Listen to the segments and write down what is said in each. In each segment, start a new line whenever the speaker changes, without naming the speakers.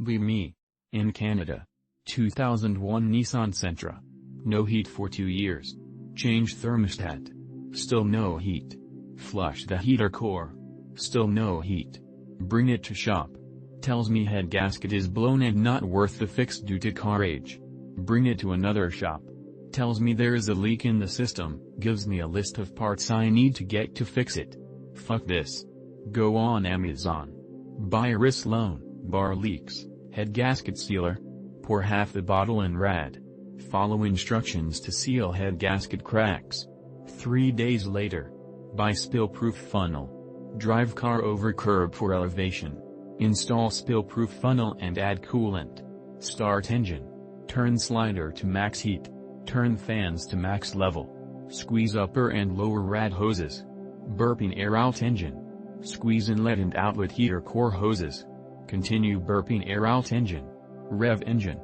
Be me. In Canada. 2001 Nissan Sentra. No heat for 2 years. Change thermostat. Still no heat. Flush the heater core. Still no heat. Bring it to shop. Tells me head gasket is blown and not worth the fix due to car age. Bring it to another shop. Tells me there is a leak in the system, gives me a list of parts I need to get to fix it. Fuck this. Go on Amazon. Buy a wrist loan, bar leaks, head gasket sealer. Pour half the bottle in rad. Follow instructions to seal head gasket cracks. 3 days later. Buy spill-proof funnel. Drive car over curb for elevation. Install spill-proof funnel and add coolant. Start engine. Turn slider to max heat. Turn fans to max level. Squeeze upper and lower rad hoses. Burping air out engine. Squeeze inlet and outlet heater core hoses. Continue burping air out engine. Rev engine.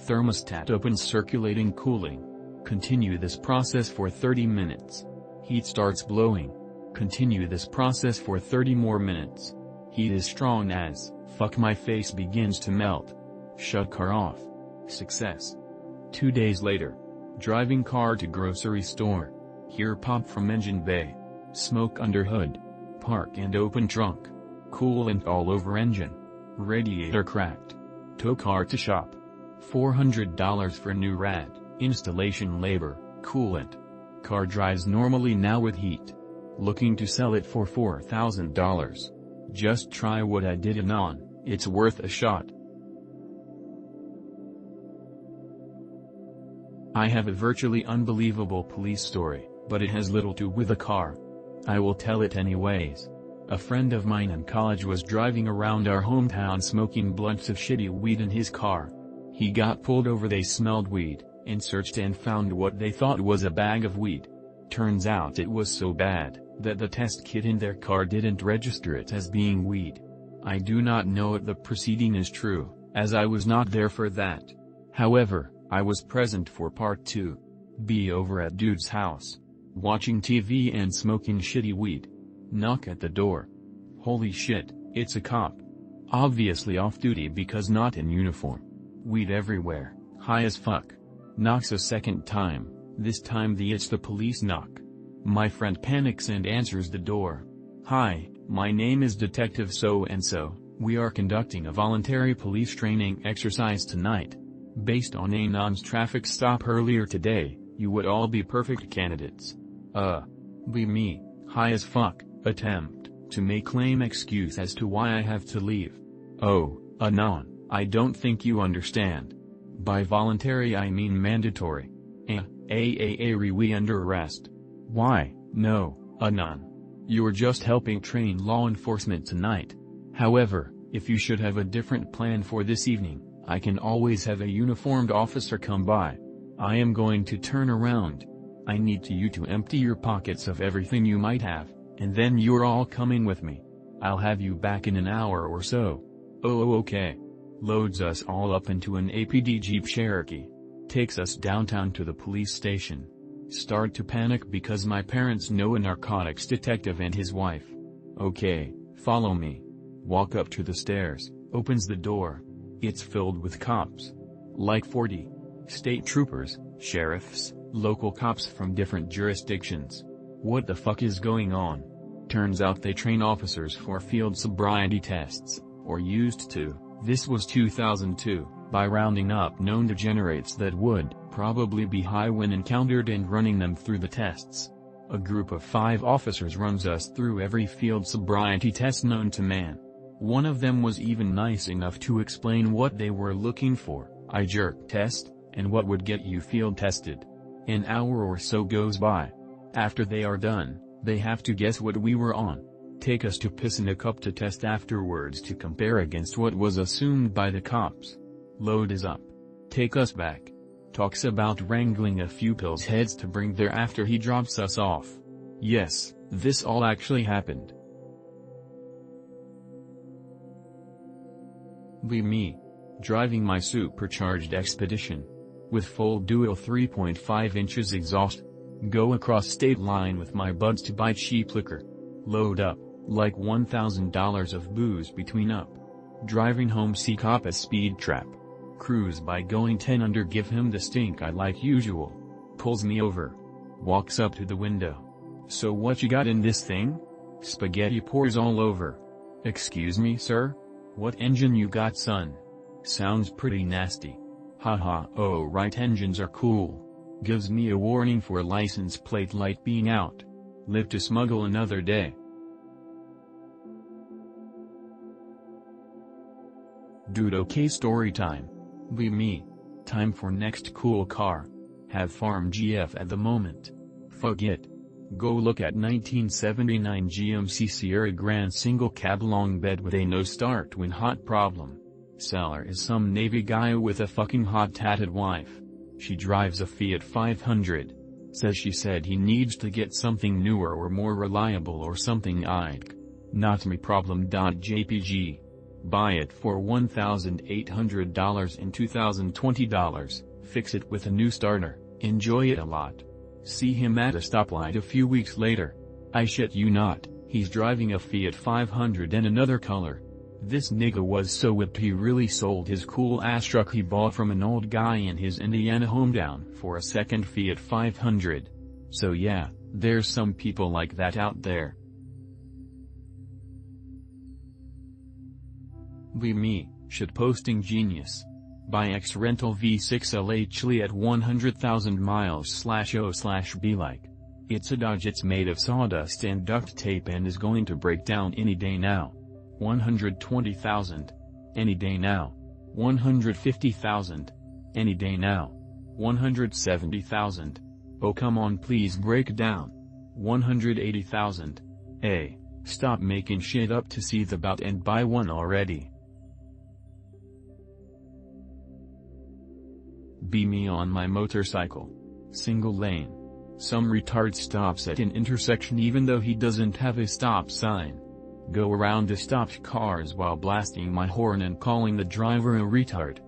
Thermostat opens circulating cooling. Continue this process for 30 minutes. Heat starts blowing. Continue this process for 30 more minutes. Heat is strong as fuck my face begins to melt. Shut car off. Success. 2 days later. Driving car to grocery store. Hear pop from engine bay. Smoke under hood. Park and open trunk. Coolant all over engine. Radiator cracked. Tow car to shop. $400 for new rad, installation labor, coolant. Car drives normally now with heat. Looking to sell it for $4,000. Just try what I did on, it's worth a shot. I have a virtually unbelievable police story, but it has little to do with a car. I will tell it anyways. A friend of mine in college was driving around our hometown smoking blunts of shitty weed in his car. He got pulled over. They smelled weed, and searched and found what they thought was a bag of weed. Turns out it was so bad, that the test kit in their car didn't register it as being weed. I do not know if the proceeding is true, as I was not there for that. However, I was present for part 2. Be over at dude's house. Watching TV and smoking shitty weed. Knock at the door. Holy shit, it's a cop. Obviously off duty because not in uniform. Weed everywhere, high as fuck. Knocks a second time, this time it's the police knock. My friend panics and answers the door. Hi, my name is Detective so-and-so, we are conducting a voluntary police training exercise tonight. Based on Anon's traffic stop earlier today, you would all be perfect candidates. Be me, high as fuck, attempt to make lame excuse as to why I have to leave. Oh, Anon, I don't think you understand. By voluntary I mean mandatory. We under arrest. Why, no, Anon. You're just helping train law enforcement tonight. However, if you should have a different plan for this evening, I can always have a uniformed officer come by. I am going to turn around. I need you to empty your pockets of everything you might have, and then you're all coming with me. I'll have you back in an hour or so. Oh okay. Loads us all up into an APD Jeep Cherokee. Takes us downtown to the police station. Start to panic because my parents know a narcotics detective and his wife. Okay, follow me. Walk up to the stairs, opens the door. It's filled with cops. Like 40. State troopers, sheriffs, local cops from different jurisdictions. What the fuck is going on? Turns out they train officers for field sobriety tests, or used to. This was 2002, by rounding up known degenerates that would probably be high when encountered and running them through the tests. A group of 5 officers runs us through every field sobriety test known to man. One of them was even nice enough to explain what they were looking for, eye jerk test, and what would get you field tested. An hour or so goes by. After they are done, they have to guess what we were on. Take us to piss in a cup to test afterwards to compare against what was assumed by the cops. Load is up. Take us back. Talks about wrangling a few pills heads to bring there after he drops us off. Yes, this all actually happened. Be me. Driving my supercharged Expedition. With full dual 3.5 inches exhaust. Go across state line with my buds to buy cheap liquor. Load up, like $1,000 of booze between up. Driving home see cop a speed trap. Cruise by going 10 under give him the stink eye like usual. Pulls me over. Walks up to the window. So what you got in this thing? Spaghetti pours all over. Excuse me sir? What engine you got son? Sounds pretty nasty. Haha, oh right engines are cool. Gives me a warning for license plate light being out. Live to smuggle another day. Dude okay story time. Be me. Time for next cool car. Have farm GF at the moment. Fuck it. Go look at 1979 GMC Sierra Grand single cab long bed with a no start twin hot problem. Seller is some Navy guy with a fucking hot tatted wife. She drives a Fiat 500. Says she said he needs to get something newer or more reliable or something Ike. Not me problem. JPG. Buy it for $1,800 and $2,020, fix it with a new starter, enjoy it a lot. See him at a stoplight a few weeks later. I shit you not, he's driving a Fiat 500 in another color. This nigga was so whipped he really sold his cool ass truck he bought from an old guy in his Indiana hometown for a second Fiat 500. So yeah, there's some people like that out there. Be me, shitposting genius. Buy X rental V6 at 100,000 miles/O/be like. It's a Dodge, it's made of sawdust and duct tape and is going to break down any day now. 120,000. Any day now. 150,000. Any day now. 170,000. Oh come on please break down. 180,000. Hey, stop making shit up to see the bout and buy one already. Be me on my motorcycle. Single lane. Some retard stops at an intersection even though he doesn't have a stop sign. Go around the stopped cars while blasting my horn and calling the driver a retard.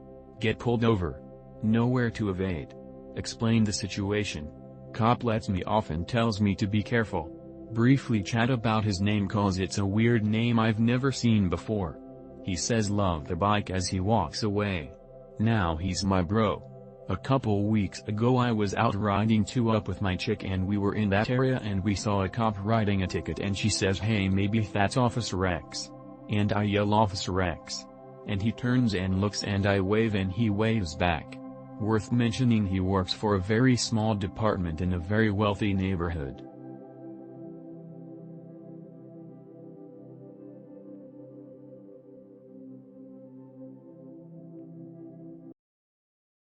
Get pulled over. Nowhere to evade. Explain the situation. Cop lets me off and tells me to be careful. Briefly chat about his name cause it's a weird name I've never seen before. He says love the bike as he walks away. Now he's my bro. A couple weeks ago I was out riding 2-up with my chick and we were in that area and we saw a cop writing a ticket and she says hey maybe that's Officer X. And I yell Officer X. And he turns and looks and I wave and he waves back. Worth mentioning he works for a very small department in a very wealthy neighborhood.